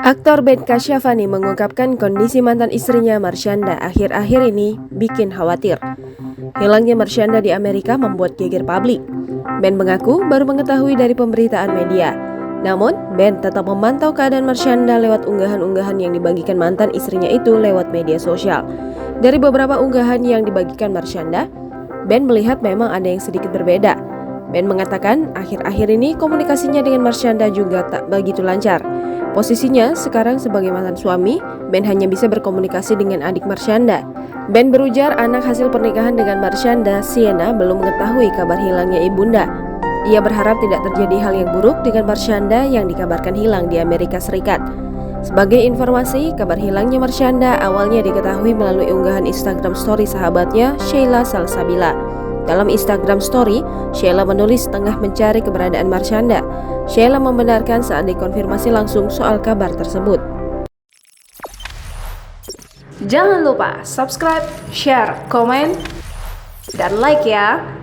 Aktor Ben Kasyafani mengungkapkan kondisi mantan istrinya Marshanda akhir-akhir ini bikin khawatir. Hilangnya Marshanda di Amerika membuat geger publik. Ben mengaku baru mengetahui dari pemberitaan media. Namun, Ben tetap memantau keadaan Marshanda lewat unggahan-unggahan yang dibagikan mantan istrinya itu lewat media sosial. Dari beberapa unggahan yang dibagikan Marshanda, Ben melihat memang ada yang sedikit berbeda. Ben mengatakan akhir-akhir ini komunikasinya dengan Marshanda juga tak begitu lancar. Posisinya sekarang sebagai mantan suami, Ben hanya bisa berkomunikasi dengan adik Marshanda. Ben berujar anak hasil pernikahan dengan Marshanda, Sienna, belum mengetahui kabar hilangnya ibunda. Ia berharap tidak terjadi hal yang buruk dengan Marshanda yang dikabarkan hilang di Amerika Serikat. Sebagai informasi, kabar hilangnya Marshanda awalnya diketahui melalui unggahan Instagram story sahabatnya, Sheila Salsabila. Dalam Instagram story, Sheila menulis tengah mencari keberadaan Marshanda. Sheila membenarkan saat dikonfirmasi langsung soal kabar tersebut. Jangan lupa subscribe, share, komen, dan like ya!